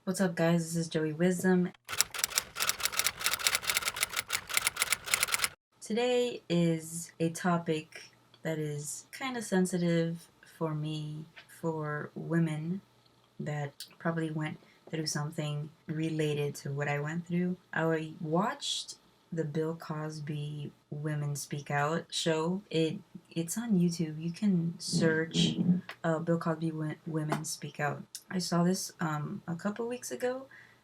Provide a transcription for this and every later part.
What's up, guys? This is Joey Wisdom. Today is a topic that is kind of sensitive for me, for women that probably went through something related to what I went through. I watched the Bill Cosby Women Speak Out show. It's on YouTube. You can search Bill Cosby Women Speak Out. I saw this a couple weeks ago.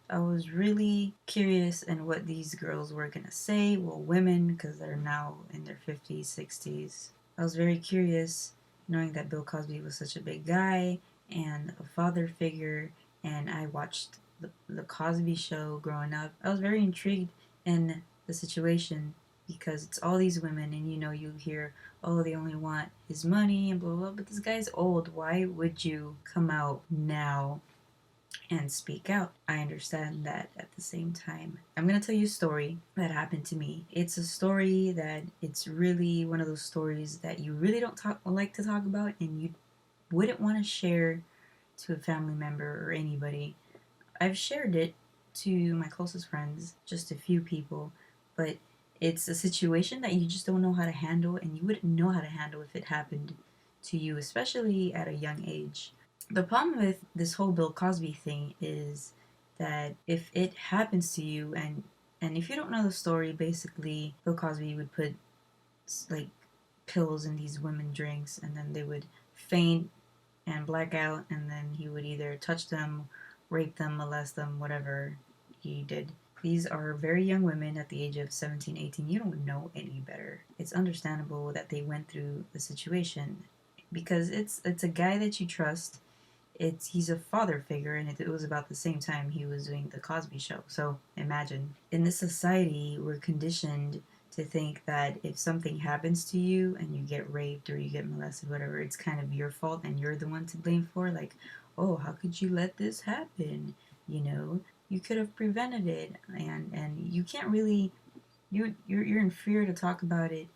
I was really curious in what these girls were gonna say. Well, women, because they're now in their 50s, 60s. I was very curious knowing that Bill Cosby was such a big guy and a father figure, and I watched the Cosby Show growing up. I was very intrigued in the situation because it's all these women, and you hear, oh, they only want his money and blah blah blah, but this guy's old. Why would you come out now and speak out? I understand that. At the same time, I'm gonna tell you a story that happened to me. It's a story that it's really one of those stories that you really don't like to talk about, and you wouldn't want to share to a family member or anybody. I've shared it to my closest friends, just a few people, but it's a situation that you just don't know how to handle, and you wouldn't know how to handle if it happened to you, especially at a young age. The problem with this whole Bill Cosby thing is that if it happens to you, and if you don't know the story, basically Bill Cosby would put like pills in these women drinks, and then they would faint and black out, and then he would either touch them, rape them, molest them, whatever he did. These are very young women at the age of 17, 18. You don't know any better. It's understandable that they went through the situation because it's a guy that you trust. He's a father figure, and it was about the same time he was doing the Cosby Show. So imagine, in this society, we're conditioned to think that if something happens to you and you get raped or you get molested, whatever, it's kind of your fault and you're the one to blame for. Like, oh, how could you let this happen? You know, you could have prevented it, and you can't really you're in fear to talk about it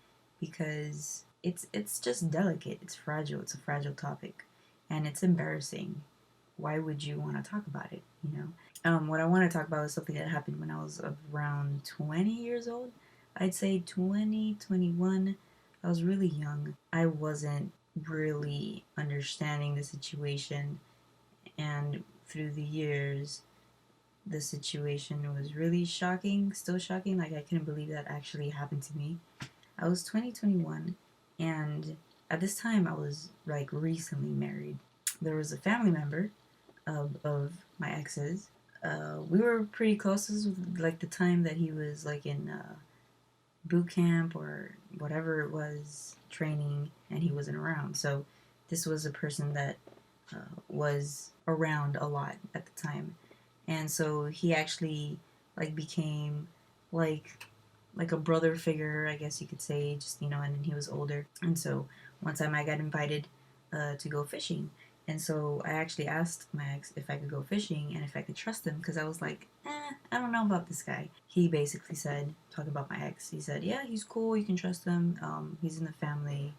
because it's just delicate. It's fragile. It's a fragile topic, and it's embarrassing. Why would you want to talk about it? What I want to talk about is something that happened when I was around 20 years old. I'd say 20, 21. I was really young. I wasn't really understanding the situation, and through the years, the situation was really shocking, still shocking. Like, I couldn't believe that actually happened to me. I was 20, 21, and at this time, I was like recently married. There was a family member of my ex's. We were pretty close. This was like the time that he was like in boot camp or whatever it was, training, and he wasn't around. So this was a person that was around a lot at the time, and so he actually like became like like a brother figure, I guess you could say, just and then he was older, and so one time I got invited to go fishing, and so I actually asked my ex if I could go fishing and if I could trust him because I was like, I don't know about this guy. He basically said, talking about my ex, he said, yeah, he's cool, you can trust him, he's in the family,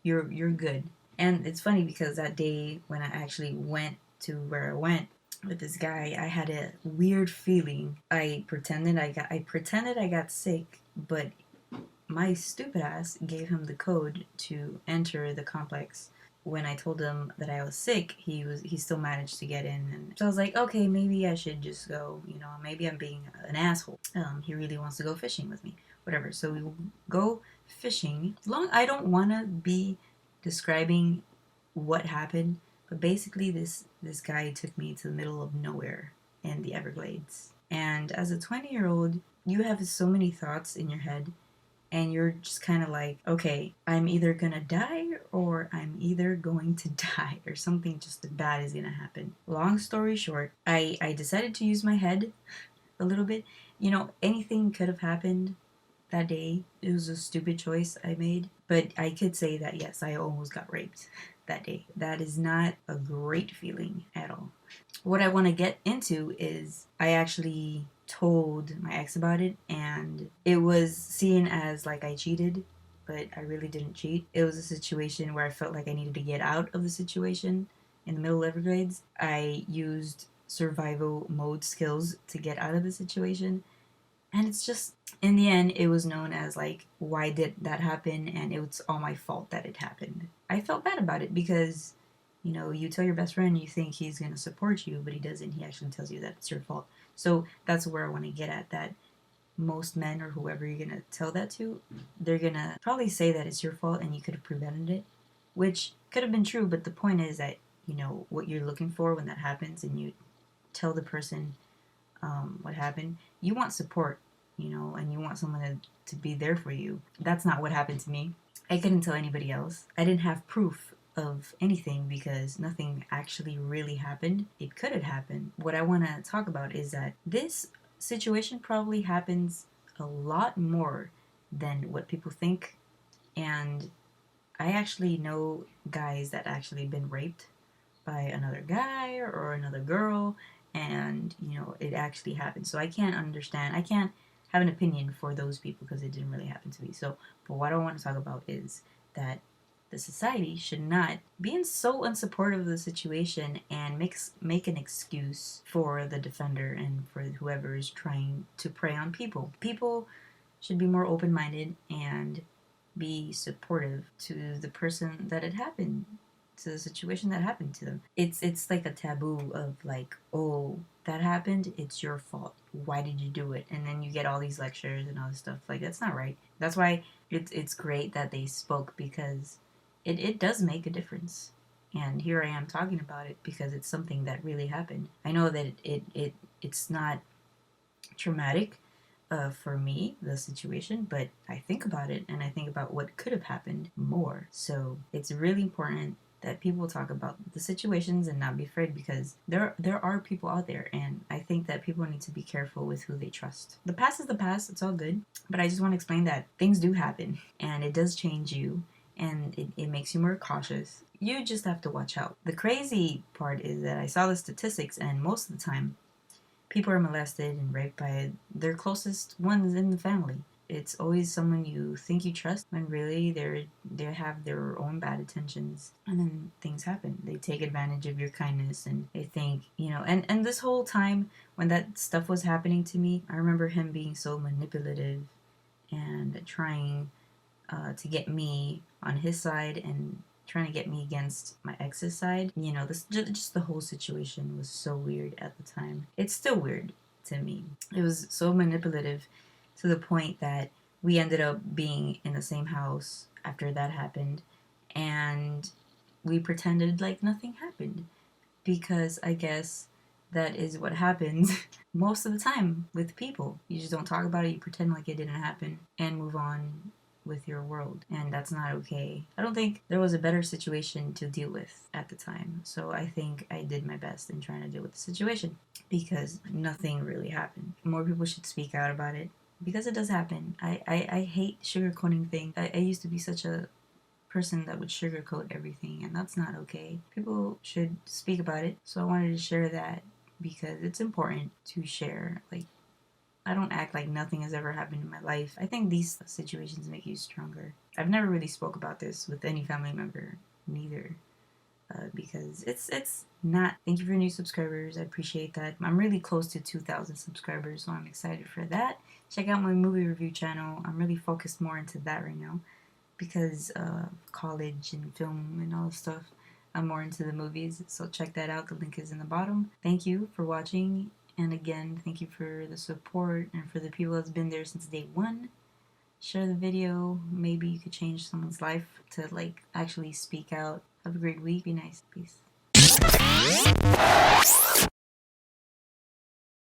you're good. And it's funny because that day when I actually went to where I went with this guy, I had a weird feeling. I pretended I got sick, but my stupid ass gave him the code to enter the complex. When I told him that I was sick, he still managed to get in, and so I was like, okay, maybe I should just go. Maybe I'm being an asshole. He really wants to go fishing with me, whatever. So we go fishing. Long I don't want to be describing what happened, but basically this guy took me to the middle of nowhere in the Everglades. And as a 20-year-old, you have so many thoughts in your head, and you're just kind of like, okay, I'm either gonna die or I'm either going to die, or something just bad is gonna happen. Long story short, I decided to use my head a little bit. Anything could have happened that day. It was a stupid choice I made, but I could say that yes, I almost got raped that day. That is not a great feeling at all. What I want to get into is I actually told my ex about it, and it was seen as like I cheated, but I really didn't cheat. It was a situation where I felt like I needed to get out of the situation in the middle of Everglades. I used survival mode skills to get out of the situation. And it's just, in the end, it was known as like, why did that happen? And it was all my fault that it happened. I felt bad about it because, you know, you tell your best friend you think he's going to support you, but he doesn't. He actually tells you that it's your fault. So that's where I want to get at, that most men or whoever you're going to tell that to, they're going to probably say that it's your fault and you could have prevented it, which could have been true. But the point is that, you know, what you're looking for when that happens and you tell the person what happened, you want support, you know, and you want someone to be there for you. That's not what happened to me. I couldn't tell anybody else. I didn't have proof of anything because nothing actually really happened. It could have happened. What I want to talk about is that this situation probably happens a lot more than what people think. And I actually know guys that actually been raped by another guy or another girl, and you know it actually happened. So I can't have an opinion for those people because it didn't really happen to me. So, but what I want to talk about is that the society should not be so unsupportive of the situation and make an excuse for the defender and for whoever is trying to prey on people. People should be more open-minded and be supportive to the person that it happened, to the situation that happened to them. It's like a taboo of like, oh, that happened, it's your fault. Why did you do it? And then you get all these lectures and all this stuff. Like, that's not right. That's why it's great that they spoke, because it does make a difference. And here I am talking about it because it's something that really happened. I know that it's not traumatic for me, the situation, but I think about it and I think about what could have happened more. So it's really important that people talk about the situations and not be afraid, because there are people out there, and I think that people need to be careful with who they trust. The past is the past, it's all good, but I just want to explain that things do happen and it does change you, and it makes you more cautious. You just have to watch out. The crazy part is that I saw the statistics, and most of the time people are molested and raped by their closest ones in the family. It's always someone you think you trust, when really they have their own bad intentions, and then things happen. They take advantage of your kindness, and they think, you know, and this whole time when that stuff was happening to me, I remember him being so manipulative and trying to get me on his side and trying to get me against my ex's side. You know, this just the whole situation was so weird at the time. It's still weird to me. It was so manipulative to the point that we ended up being in the same house after that happened, and we pretended like nothing happened, because I guess that is what happens most of the time with people. You just don't talk about it, you pretend like it didn't happen, and move on with your world, and that's not okay. I don't think there was a better situation to deal with at the time, so I think I did my best in trying to deal with the situation, because nothing really happened. More people should speak out about it, because it does happen. I hate sugarcoating things. I used to be such a person that would sugarcoat everything, and that's not okay. People should speak about it, so I wanted to share that because it's important to share. Like, I don't act like nothing has ever happened in my life. I think these situations make you stronger. I've never really spoke about this with any family member, neither, because it's not. Thank you for new subscribers. I appreciate that. I'm really close to 2,000 subscribers, so I'm excited for that. Check out my movie review channel. I'm really focused more into that right now because college and film and all this stuff. I'm more into the movies, so check that out. The link is in the bottom. Thank you for watching. And again, thank you for the support and for the people that's been there since day one. Share the video. Maybe you could change someone's life to like actually speak out. Have a great week. Be nice. Peace.